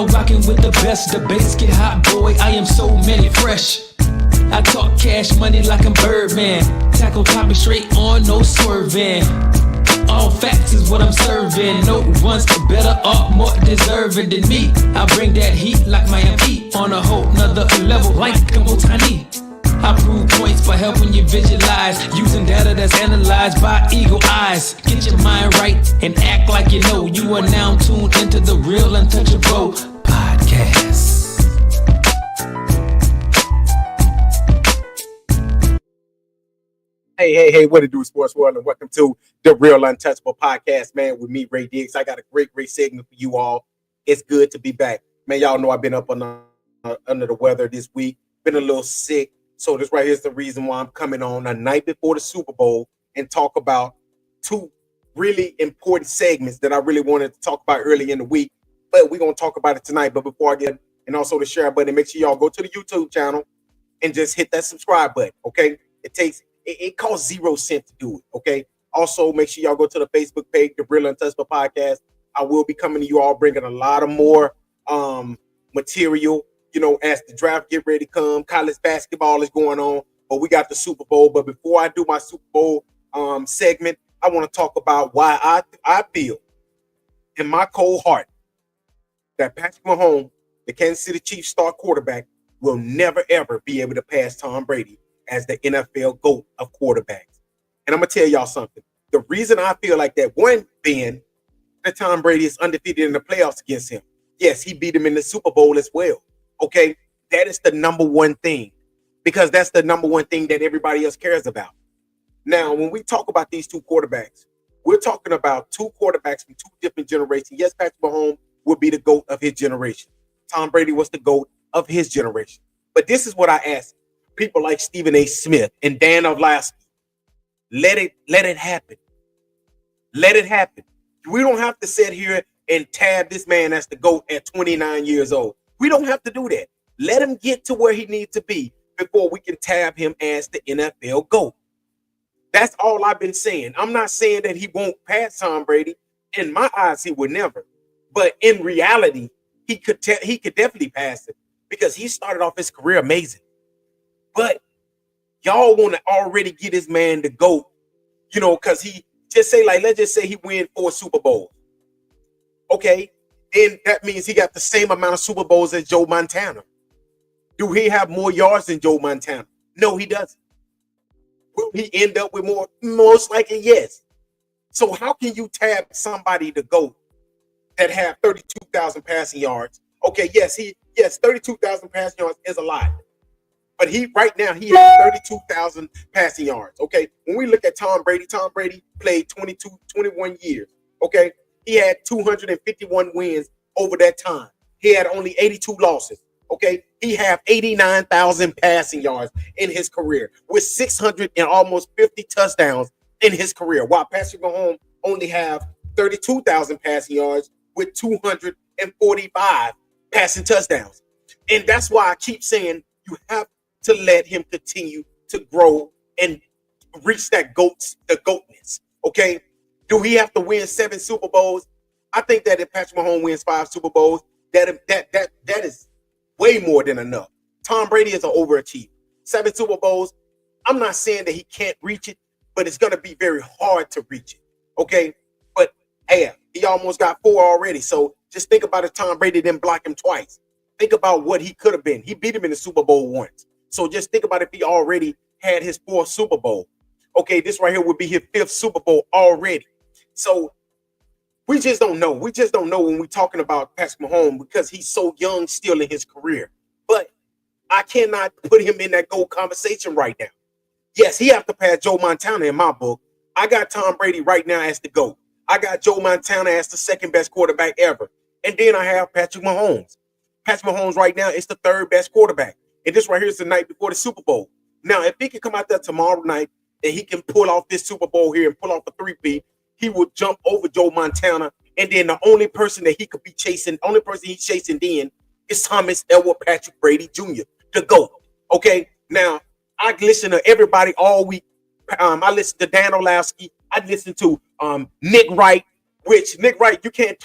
now rocking with the best. Debates get hot, boy, I am so many fresh. I talk cash money like I'm Birdman. Tackle topic straight on, no swerving. All facts is what I'm serving. No one's better or more deserving than me. I bring that heat like Miami on a whole nother level like I'm Otani. I prove points by helping you visualize, using data that's analyzed by eagle eyes. Get your mind right and act like you know. You are now tuned into the Real Untouchable podcast. Hey, what it do, sports world, and welcome to the Real Untouchable podcast, man, with me, Ray Diggs. I got a great segment for you all. It's good to be back. Man, y'all know I've been up under the weather this week, been a little sick. So this right here is the reason why I'm coming on a night before the Super Bowl and talk about two really important segments that I really wanted to talk about early in the week. But we're going to talk about it tonight. But before I get, and also the share button, make sure y'all go to the YouTube channel and just hit that subscribe button, okay? It costs 0 cents to do it, okay? Also, make sure y'all go to the Facebook page, the Real Untouchable Podcast. I will be coming to you all, bringing a lot of more material, you know, as the draft get ready to come. College basketball is going on, but we got the Super Bowl. But before I do my Super Bowl segment, I want to talk about why I feel in my cold heart that Patrick Mahomes, the Kansas City Chiefs star quarterback, will never, ever be able to pass Tom Brady as the NFL GOAT of quarterbacks. And I'm going to tell y'all something. The reason I feel like that, one, Ben, that Tom Brady is undefeated in the playoffs against him. Yes, he beat him in the Super Bowl as well. Okay, that is the number one thing, because that's the number one thing that everybody else cares about. Now, when we talk about these two quarterbacks, we're talking about two quarterbacks from two different generations. Yes, Patrick Mahomes would be the GOAT of his generation. Tom Brady was the GOAT of his generation. But this is what I ask people like Stephen A. Smith and Dan Orlovsky. Let it happen. Let it happen. We don't have to sit here and tab this man as the GOAT at 29 years old. We don't have to do that. Let him get to where he needs to be before we can tab him as the NFL GOAT. That's all I've been saying. I'm not saying that he won't pass Tom Brady. In my eyes, he would never. But in reality, he could definitely pass it, because he started off his career amazing. But y'all want to already get this man the GOAT, you know, because he just say, like, let's just say he win 4 Super Bowls. Okay, then that means he got the same amount of Super Bowls as Joe Montana. Do he have more yards than Joe Montana? No, he doesn't. Will he end up with more? Most likely, yes. So how can you tab somebody to GOAT that have 32,000 passing yards? Okay, yes, 32,000 passing yards is a lot. But right now he has 32,000 passing yards. Okay, when we look at Tom Brady played 21 years. Okay, he had 251 wins over that time. He had only 82 losses. Okay, he had 89,000 passing yards in his career with 600 and almost 50 touchdowns in his career, while Patrick Mahomes only have 32,000 passing yards with 245 passing touchdowns. And that's why I keep saying you have to let him continue to grow and reach that GOATness. Okay, do he have to win 7 Super Bowls? I think that if Patrick Mahomes wins 5 Super Bowls, that is way more than enough. Tom Brady is an overachiever. 7 Super Bowls. I'm not saying that he can't reach it, but it's going to be very hard to reach it. Okay, but hey, he almost got 4 already. So just think about if Tom Brady didn't block him twice. Think about what he could have been. He beat him in the Super Bowl once. So just think about if he already had his 4th Super Bowl. Okay, this right here would be his 5th Super Bowl already. So we just don't know. We just don't know when we're talking about Patrick Mahomes, because he's so young still in his career. But I cannot put him in that GOAT conversation right now. Yes, he have to pass Joe Montana in my book. I got Tom Brady right now as the GOAT. I got Joe Montana as the 2nd best quarterback ever. And then I have Patrick Mahomes. Patrick Mahomes right now is the 3rd best quarterback. And this right here is the night before the Super Bowl. Now, if he can come out there tomorrow night and he can pull off this Super Bowl here and pull off the 3-peat, he would jump over Joe Montana. And then the only person that he could be chasing, only person he's chasing then is Thomas Edward Patrick Brady Jr., the GOAT. Okay, now I listen to everybody all week. I listen to Dan Orlovsky. I listen to Nick Wright, which Nick Wright, you can't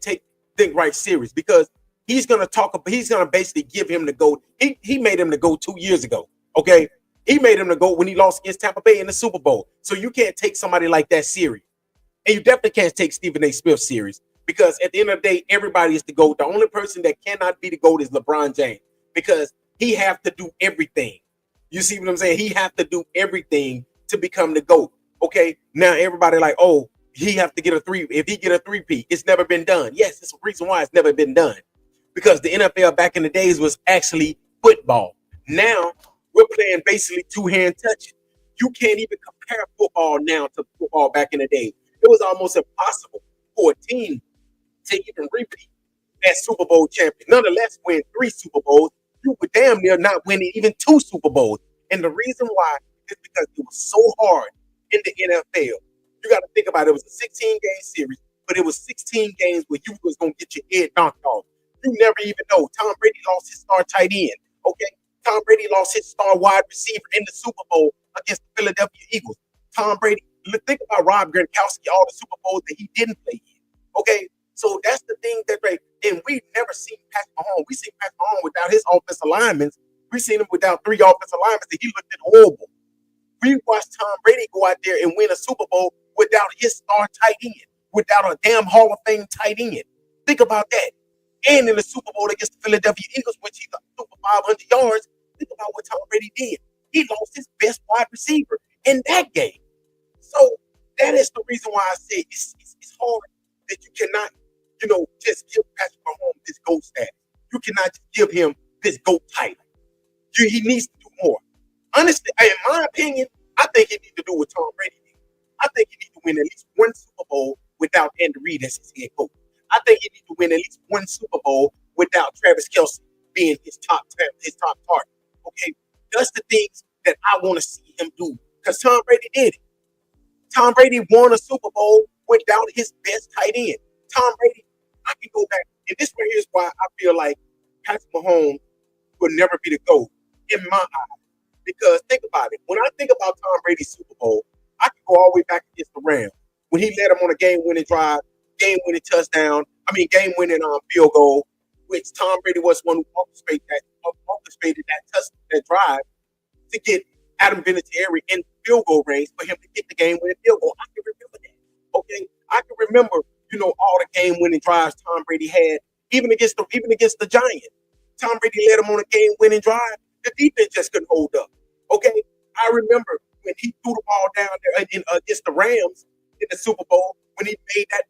take Nick Wright serious, because He's gonna talk about. He's gonna basically give him the GOAT. He made him the GOAT 2 years ago. Okay, he made him the GOAT when he lost against Tampa Bay in the Super Bowl. So you can't take somebody like that serious, and you definitely can't take Stephen A. Smith serious because at the end of the day, everybody is the GOAT. The only person that cannot be the GOAT is LeBron James because he have to do everything. You see what I'm saying? He have to do everything to become the GOAT. Okay, now everybody like, oh, he have to get a three. If he get a three-peat, it's never been done. Yes, it's a reason why it's never been done. Because the NFL back in the days was actually football. Now we're playing basically two-hand touching. You can't even compare football now to football back in the day. It was almost impossible for a team to even repeat as Super Bowl champion. Nonetheless, win 3 Super Bowls. You were damn near not winning even 2 Super Bowls. And the reason why is because it was so hard in the NFL. You got to think about it. It was a 16-game series, but it was 16 games where you was going to get your head knocked off. You never even know. Tom Brady lost his star tight end. Okay, Tom Brady lost his star wide receiver in the Super Bowl against the Philadelphia Eagles. Tom Brady. Think about Rob Gronkowski, all the Super Bowls that he didn't play in. Okay, so that's the thing that and we've never seen Pat Mahomes. We seen Pat Mahomes without his offensive linemen. We seen him without 3 offensive linemen, and he looked at horrible. We watched Tom Brady go out there and win a Super Bowl without his star tight end, without a damn Hall of Fame tight end. Think about that. And in the Super Bowl against the Philadelphia Eagles, which he threw for 500 yards, think about what Tom Brady did. He lost his best wide receiver in that game. So that is the reason why I say it's hard that you cannot, just give Patrick Mahomes this GOAT status. You cannot just give him this GOAT title. He needs to do more. Honestly, in my opinion, I think he needs to do what Tom Brady did. I think he needs to win at least 1 Super Bowl without Andy Reid as his head coach. I think he needs to win at least 1 Super Bowl without Travis Kelce being his top target. Okay, that's the things that I want to see him do because Tom Brady did it. Tom Brady won a Super Bowl without his best tight end. Tom Brady, I can go back, and this right here is why I feel like Patrick Mahomes will never be the GOAT in my eyes. Because think about it. When I think about Tom Brady's Super Bowl, I can go all the way back against the Rams when he led them on a game-winning drive, game-winning touchdown. Game-winning field goal, which Tom Brady was one who orchestrated that drive to get Adam Vinatieri in field goal range for him to get the game-winning field goal. I can remember that. Okay, I can remember, all the game-winning drives Tom Brady had, even against the Giants. Tom Brady led them on a game-winning drive. The defense just couldn't hold up. Okay, I remember when he threw the ball down there against the Rams in the Super Bowl when he made that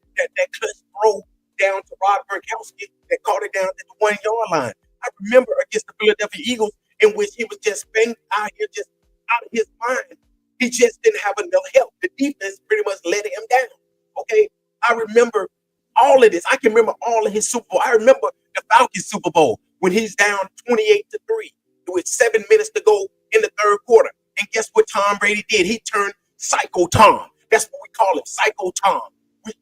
clutch throw down to Rob Gronkowski that caught it down at the 1-yard line. I remember against the Philadelphia Eagles in which he was just banged out here, just out of his mind. He just didn't have enough help. The defense pretty much let him down. Okay, I remember all of this. I can remember all of his Super Bowl. I remember the Falcons Super Bowl when he's down 28-3 with 7 minutes to go in the third quarter. And guess what Tom Brady did? He turned Psycho Tom. That's what we call him, Psycho Tom.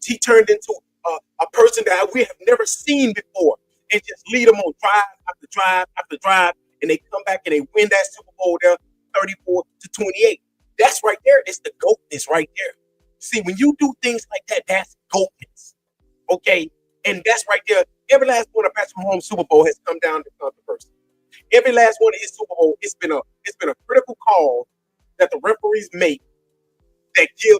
He turned into a person that we have never seen before and just lead them on drive after drive after drive. And they come back and they win that Super Bowl there 34-28. That's right there. It's the GOATness right there. See, when you do things like that, that's GOATness. Okay? And that's right there. Every last one of Patrick Mahomes' Super Bowl has come down to controversy. Every last one of his Super Bowl, it's been a critical call that the referees make that give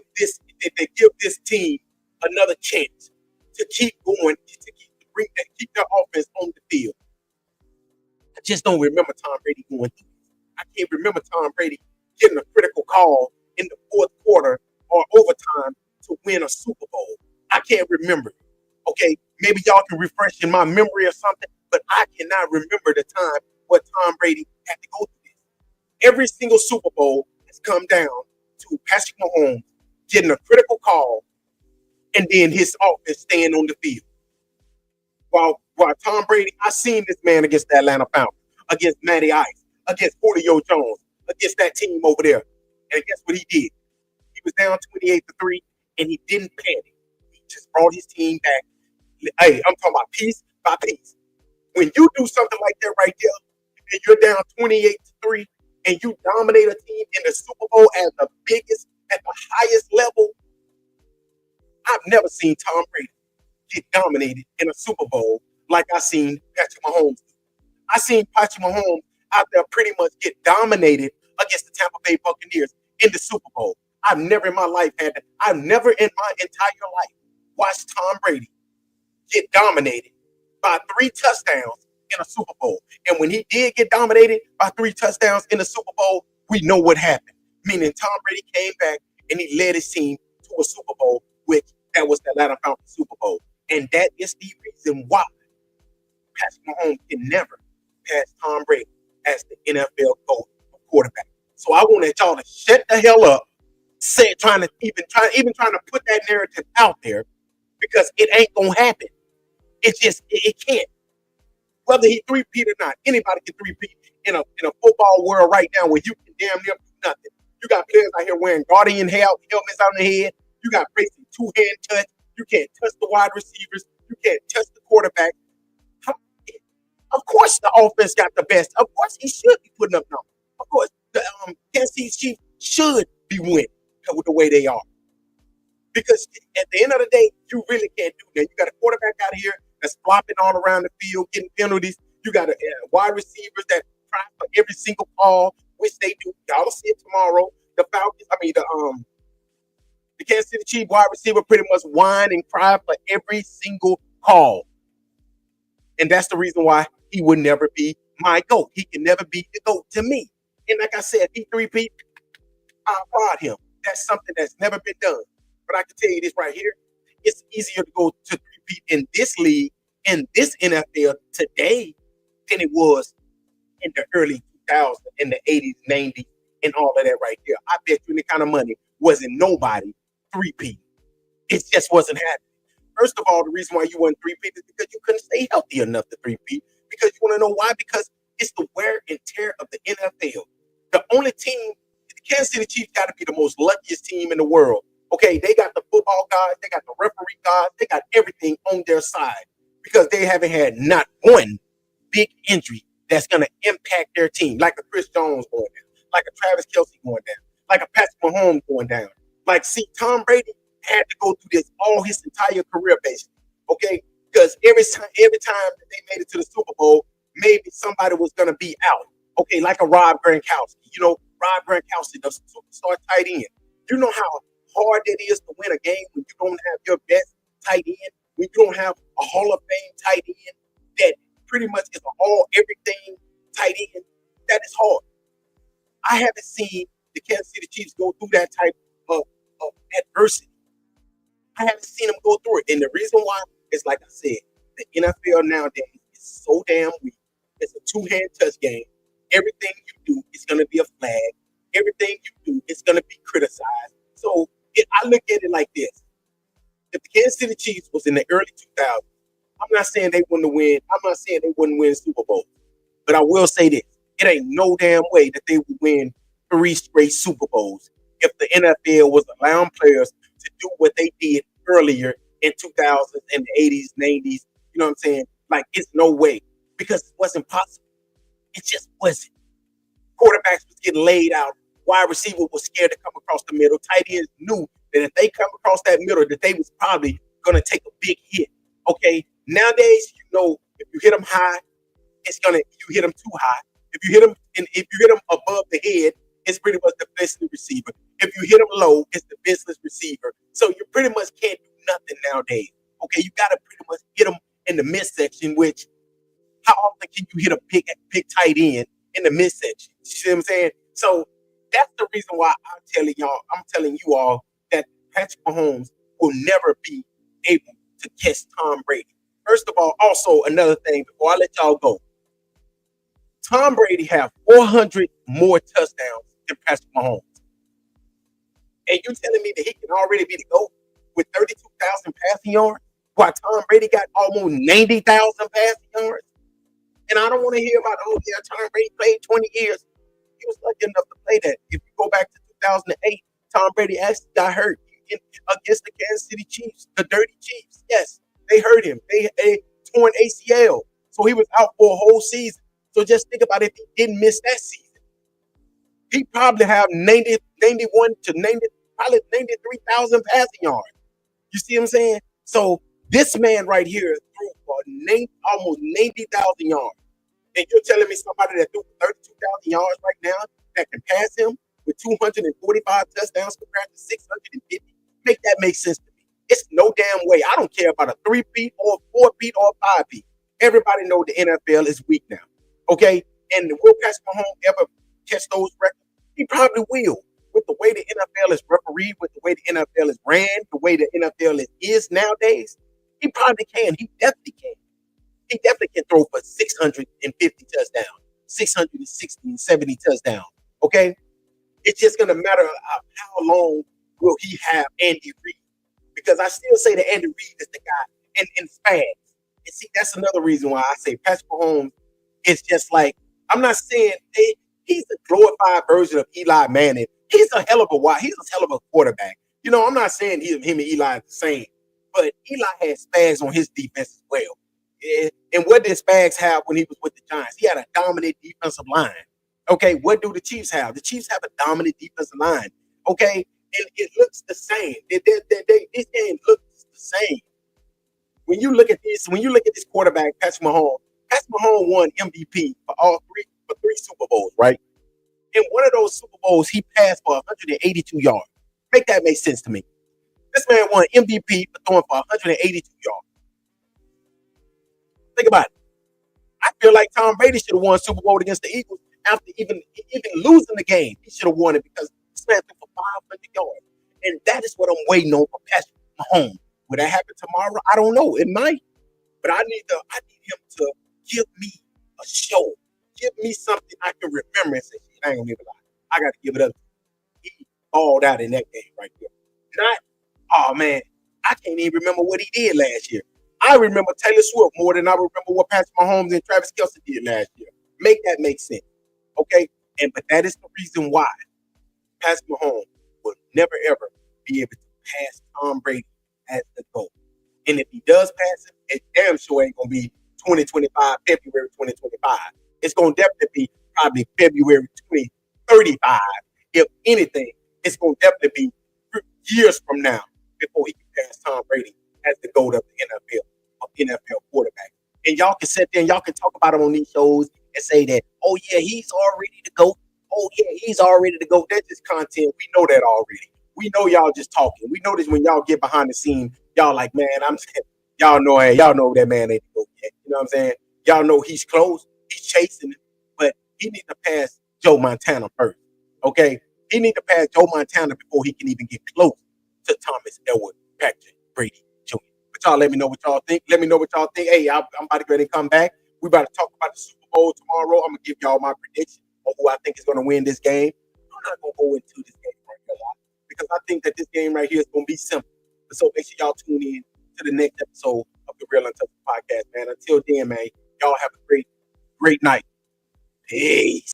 this team another chance to keep going, to keep their offense on the field. I just don't remember Tom Brady going through this. I can't remember Tom Brady getting a critical call in the fourth quarter or overtime to win a Super Bowl. I can't remember. Okay, maybe y'all can refresh in my memory or something, but I cannot remember the time where Tom Brady had to go through this. Every single Super Bowl has come down to Patrick Mahomes getting a critical call and then his offense staying on the field. While Tom Brady, I seen this man against the Atlanta Falcons, against Matty Ice, against Julio Jones, against that team over there. And guess what he did? He was down 28-3, and he didn't panic. He just brought his team back. Hey, I'm talking about piece by piece. When you do something like that right there, and you're down 28-3, and you dominate a team in the Super Bowl at the biggest, at the highest level, I've never seen Tom Brady get dominated in a Super Bowl like I seen Patrick Mahomes. I seen Patrick Mahomes out there pretty much get dominated against the Tampa Bay Buccaneers in the Super Bowl. I've never in my life I've never in my entire life watched Tom Brady get dominated by 3 touchdowns in a Super Bowl. And when he did get dominated by 3 touchdowns in the Super Bowl, we know what happened. Meaning Tom Brady came back and he led his team to a Super Bowl, which that was the Atlanta Falcons Super Bowl. And that is the reason why Patrick Mahomes can never pass Tom Brady as the NFL GOAT quarterback. So I want y'all to shut the hell up, trying to put that narrative out there, because it ain't gonna happen. It can't. Whether he three-peat or not, anybody can three-peat in a football world right now where you can damn near do nothing. You got players out here wearing guardian helmets on their head. You got racing two-hand touch. You can't touch the wide receivers. You can't touch the quarterback. Of course, the offense got the best. Of course, he should be putting up numbers. Of course, the Kansas City Chiefs should be winning with the way they are. Because at the end of the day, you really can't do that. You got a quarterback out here that's flopping all around the field, getting penalties. You got wide receivers that try for every single call, which they do. Y'all will see it tomorrow. The Kansas City Chiefs wide receiver pretty much whine and cry for every single call. And that's the reason why he would never be my GOAT. He can never be the GOAT to me. And like I said, he three-peat, I applaud him. That's something that's never been done. But I can tell you this right here. It's easier to go to three-peat in this league, in this NFL today, than it was in the early 2000s, in the 80s, 90s, and all of that right there. I bet you any kind of money wasn't nobody three-peat. It just wasn't happening. First of all, the reason why you weren't three-peat is because you couldn't stay healthy enough to three-peat. Because you want to know why? Because it's the wear and tear of the NFL. The only team, the Kansas City Chiefs got to be the most luckiest team in the world. Okay, they got the football guys, they got the referee guys, they got everything on their side, because they haven't had not one big injury that's going to impact their team, like a Chris Jones going down, like a Travis Kelce going down, like a Pat Mahomes going down. Like, see, Tom Brady had to go through this all his entire career, basically. Okay, because every time that they made it to the Super Bowl, maybe somebody was going to be out. Okay, like a Rob Gronkowski. You know, Rob Gronkowski, the superstar tight end. You know how hard it is to win a game when you don't have your best tight end, when you don't have a Hall of Fame tight end that pretty much is an all-everything tight end. That is hard. I haven't seen the Kansas City Chiefs go through that type of adversity. I haven't seen them go through it. And the reason why is, like I said, the NFL nowadays is so damn weak. It's a two-hand touch game. Everything you do is going to be a flag. Everything you do is going to be criticized. So I look at it like this. If the Kansas City Chiefs was in the early 2000s, I'm not saying they wouldn't win. I'm not saying they wouldn't win Super Bowl. But I will say this. It ain't no damn way that they would win 3 straight Super Bowls if the NFL was allowing players to do what they did earlier in 2000s and the 80s, 90s. You know what I'm saying? Like, it's no way. Because it wasn't possible. It just wasn't. Quarterbacks was getting laid out. Wide receiver was scared to come across the middle. Tight ends knew that if they come across that middle, that they was probably going to take a big hit. Okay? Nowadays, you know, if you hit them high, you hit them too high. If you hit them above the head, it's pretty much the business receiver. If you hit them low, it's the business receiver. So you pretty much can't do nothing nowadays. Okay, you got to pretty much hit them in the midsection, which how often can you hit a big tight end in the midsection? You see what I'm saying? So that's the reason why I'm telling you all that Patrick Mahomes will never be able to catch Tom Brady. First of all, also another thing before I let y'all go, Tom Brady have 400 more touchdowns than Patrick Mahomes. And you telling me that he can already be the GOAT with 32,000 passing yards, while Tom Brady got almost 90,000 passing yards? And I don't want to hear about, oh, yeah, Tom Brady played 20 years. He was lucky enough to play that. If you go back to 2008, Tom Brady actually got hurt against the Kansas City Chiefs, the Dirty Chiefs. Yes, they hurt him. They torn ACL. So he was out for a whole season. So just think about if he didn't miss that season. He probably have 91 to 90, probably 93,000 passing yards. You see what I'm saying? So this man right here threw for almost 90,000 yards. And you're telling me somebody that threw 32,000 yards right now that can pass him with 245 touchdowns compared to 650? Make that make sense to me. It's no damn way. I don't care about a 3-peat or a 4-peat or a 5-peat. Everybody knows the NFL is weak now. Okay? And will Patrick Mahomes ever catch those records? He probably will. With the way the NFL is refereed, with the way the NFL is ran, the way the NFL is nowadays, he probably can. He definitely can. He definitely can throw for 650 touchdowns, 660 and 70 touchdowns. Okay? It's just going to matter of how long will he have Andy Reid. Because I still say that Andy Reid is the guy and Spags. And see, that's another reason why I say Patrick Mahomes is just like, I'm not saying he's a glorified version of Eli Manning. He's a hell of a quarterback. You know, I'm not saying him and Eli are the same, but Eli had Spags on his defense as well. And what did Spags have when he was with the Giants? He had a dominant defensive line. Okay, what do the Chiefs have? The Chiefs have a dominant defensive line. Okay, and it looks the same. This game looks the same. When you look at this quarterback, Patrick Mahomes won MVP for three Super Bowls, right? In one of those Super Bowls, he passed for 182 yards. Make that make sense to me. This man won MVP for throwing for 182 yards. Think about it. I feel like Tom Brady should have won Super Bowl against the Eagles after even losing the game. He should have won it because this man threw for 500 yards. And that is what I'm waiting on for Patrick Mahomes. Will that happen tomorrow? I don't know. It might. But I need him to give me a show. Give me something I can remember and say, I ain't gonna give it up. I got to give it up. He balled out in that game right there. Oh man, I can't even remember what he did last year. I remember Taylor Swift more than I remember what Patrick Mahomes and Travis Kelce did last year. Make that make sense. Okay? But that is the reason why Patrick Mahomes will never ever be able to pass Tom Brady as the GOAT. And if he does pass him, it damn sure ain't gonna be 2025, February 2025. It's gonna definitely be probably February 2035. If anything, it's gonna definitely be years from now before he can pass Tom Brady as the GOAT of the NFL quarterback. And y'all can sit there and y'all can talk about him on these shows and say that, oh yeah, he's already the GOAT. Oh yeah, he's already the GOAT. That's just content. We know that already. We know y'all just talking. We know this when y'all get behind the scene. Y'all like, man, y'all know that man ain't the GOAT yet. You know what I'm saying? Y'all know he's close. He's chasing it, but he needs to pass Joe Montana first. Okay? He needs to pass Joe Montana before he can even get close to Thomas Edward Patrick Brady Jr. But y'all let me know what y'all think. Let me know what y'all think. Hey, I'm about to go ahead and come back. We about to talk about the Super Bowl tomorrow. I'm gonna give y'all my prediction on who I think is gonna win this game. I'm not gonna go into this game right here because I think that this game right here is gonna be simple. So make sure y'all tune in to the next episode of the Real Untouchable Podcast, man. Until then, man, y'all have a great night. Peace.